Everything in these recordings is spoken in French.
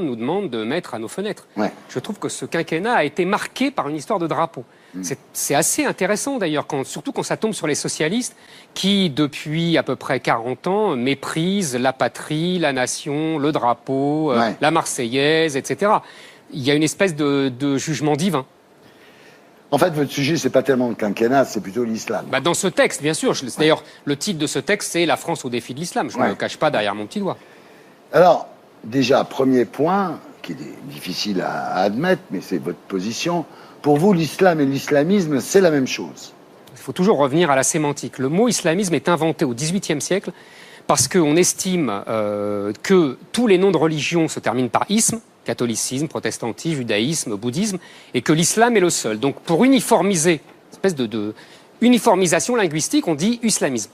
nous demande de mettre à nos fenêtres. Ouais. Je trouve que ce quinquennat a été marqué par une histoire de drapeau. C'est assez intéressant d'ailleurs, surtout quand ça tombe sur les socialistes qui, depuis à peu près 40 ans, méprisent la patrie, la nation, le drapeau, la Marseillaise, etc. Il y a une espèce de jugement divin. En fait, votre sujet, c'est pas tellement le quinquennat, c'est plutôt l'islam. Bah dans ce texte, bien sûr. D'ailleurs, le titre de ce texte, c'est « La France au défi de l'islam ». Je ne me cache pas derrière mon petit doigt. Alors, déjà, premier point, qui est difficile à admettre, mais c'est votre position. Pour vous, l'islam et l'islamisme, c'est la même chose. Il faut toujours revenir à la sémantique. Le mot islamisme est inventé au XVIIIe siècle parce qu'on estime que tous les noms de religion se terminent par isme, catholicisme, protestantisme, judaïsme, bouddhisme, et que l'islam est le seul. Donc pour uniformiser, une espèce de uniformisation linguistique, on dit islamisme.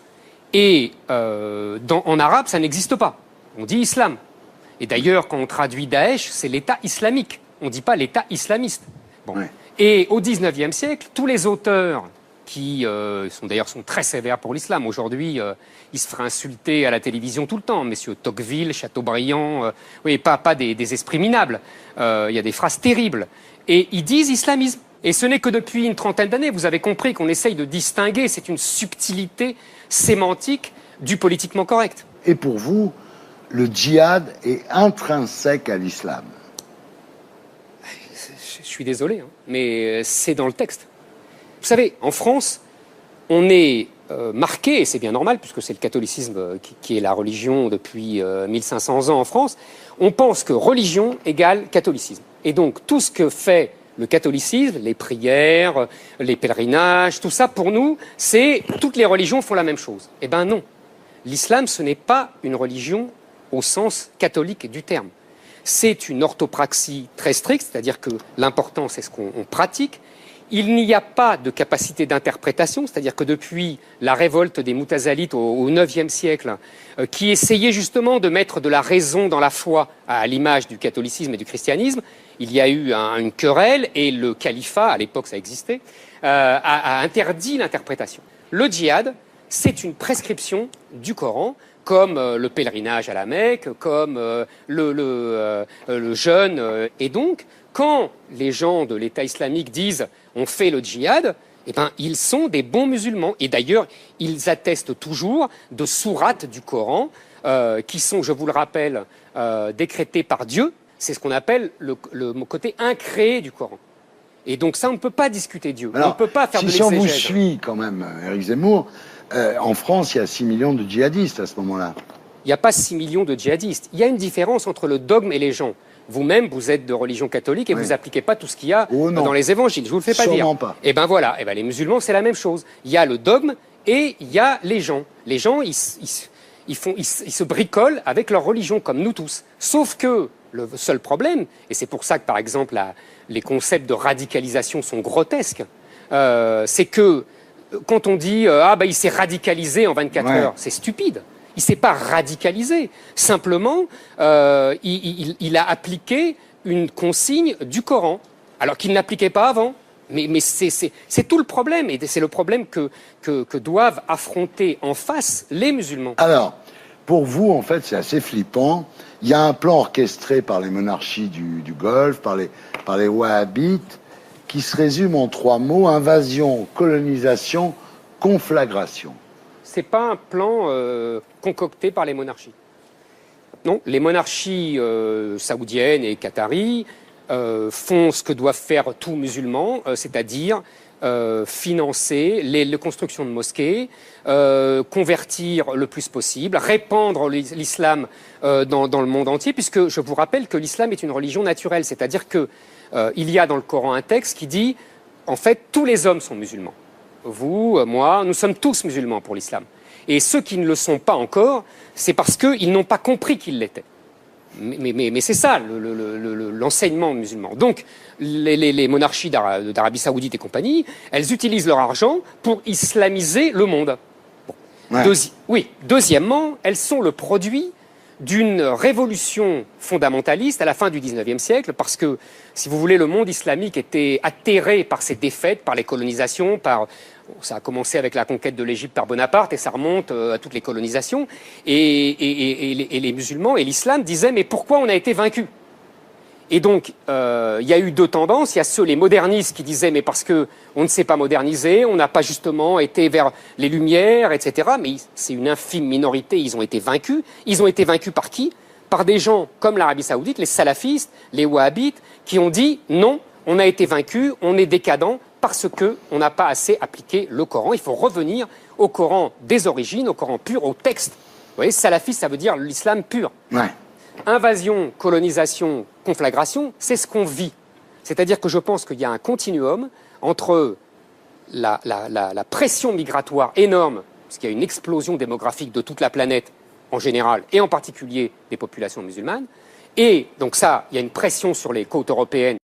Et en arabe, ça n'existe pas. On dit islam. Et d'ailleurs, quand on traduit Daesh, c'est l'État islamique. On ne dit pas l'État islamiste. Bon. Et au XIXe siècle, tous les auteurs qui sont très sévères pour l'islam. Aujourd'hui, ils se feraient insulter à la télévision tout le temps. Messieurs Tocqueville, Chateaubriand, pas des esprits minables. Il y a des phrases terribles. Et ils disent islamisme. Et ce n'est que depuis une trentaine d'années, vous avez compris qu'on essaye de distinguer, c'est une subtilité sémantique du politiquement correct. Et pour vous, le djihad est intrinsèque à l'islam? Je suis désolé, hein, mais c'est dans le texte. Vous savez, en France, on est marqué, et c'est bien normal, puisque c'est le catholicisme qui est la religion depuis 1500 ans en France, on pense que religion égale catholicisme. Et donc, tout ce que fait le catholicisme, les prières, les pèlerinages, tout ça, pour nous, c'est toutes les religions font la même chose. Eh bien non. L'islam, ce n'est pas une religion au sens catholique du terme. C'est une orthopraxie très stricte, c'est-à-dire que l'important, c'est ce qu'on pratique. Il n'y a pas de capacité d'interprétation, c'est-à-dire que depuis la révolte des Moutazalites au IXe siècle, qui essayait justement de mettre de la raison dans la foi à l'image du catholicisme et du christianisme, il y a eu une querelle et le califat, à l'époque ça existait, a interdit l'interprétation. Le djihad, c'est une prescription du Coran, comme le pèlerinage à la Mecque, comme le jeûne. Et donc, quand les gens de l'État islamique disent « on fait le djihad », eh ben, ils sont des bons musulmans. Et d'ailleurs, ils attestent toujours de sourates du Coran qui sont, je vous le rappelle, décrétées par Dieu. C'est ce qu'on appelle le côté incréé du Coran. Et donc ça, on ne peut pas discuter Dieu. Alors, on ne peut pas faire de l'exégèse. Si on vous l'exégèse. suit quand même, Éric Zemmour, en France, il y a 6 millions de djihadistes à ce moment-là. Il n'y a pas 6 millions de djihadistes. Il y a une différence entre le dogme et les gens. Vous-même, vous êtes de religion catholique et vous n'appliquez pas tout ce qu'il y a dans les évangiles. Je ne vous le fais pas dire. Sûrement pas. Et ben voilà, et ben les musulmans, c'est la même chose. Il y a le dogme et il y a les gens. Les gens, ils se bricolent avec leur religion, comme nous tous. Sauf que le seul problème, et c'est pour ça que, par exemple, les concepts de radicalisation sont grotesques, c'est que quand on dit il s'est radicalisé en 24 heures, c'est stupide. Il ne s'est pas radicalisé. Simplement, il a appliqué une consigne du Coran, alors qu'il n'appliquait pas avant. Mais c'est tout le problème, et c'est le problème que doivent affronter en face les musulmans. Alors, pour vous, en fait, c'est assez flippant. Il y a un plan orchestré par les monarchies du Golfe, par les wahhabites, qui se résume en 3 mots: invasion, colonisation, conflagration. Ce n'est pas un plan concocté par les monarchies. Non, les monarchies saoudiennes et qataries font ce que doivent faire tout musulman, c'est-à-dire financer les constructions de mosquées, convertir le plus possible, répandre l'islam dans le monde entier, puisque je vous rappelle que l'islam est une religion naturelle, c'est-à-dire qu'il y a dans le Coran un texte qui dit, en fait, tous les hommes sont musulmans. Vous, moi, nous sommes tous musulmans pour l'islam. Et ceux qui ne le sont pas encore, c'est parce qu'ils n'ont pas compris qu'ils l'étaient. Mais c'est ça l'enseignement musulman. Donc, les monarchies d'Arabie Saoudite et compagnie, elles utilisent leur argent pour islamiser le monde. Bon. Deuxièmement, elles sont le produit d'une révolution fondamentaliste à la fin du XIXe siècle, parce que, si vous voulez, le monde islamique était atterré par ses défaites, par les colonisations, ça a commencé avec la conquête de l'Égypte par Bonaparte et ça remonte à toutes les colonisations. Et les musulmans et l'islam disaient « mais pourquoi on a été vaincus ?» Et donc, il y a eu deux tendances. Il y a ceux, les modernistes, qui disaient, mais parce que on ne s'est pas modernisé, on n'a pas justement été vers les Lumières, etc. Mais c'est une infime minorité, ils ont été vaincus. Ils ont été vaincus par qui? Par des gens comme l'Arabie Saoudite, les salafistes, les wahhabites, qui ont dit, non, on a été vaincus, on est décadent, parce qu'on n'a pas assez appliqué le Coran. Il faut revenir au Coran des origines, au Coran pur, au texte. Vous voyez, salafiste, ça veut dire l'islam pur. Ouais. Invasion, colonisation, conflagration, c'est ce qu'on vit. C'est-à-dire que je pense qu'il y a un continuum entre la pression migratoire énorme, parce qu'il y a une explosion démographique de toute la planète en général, et en particulier des populations musulmanes, et donc ça, il y a une pression sur les côtes européennes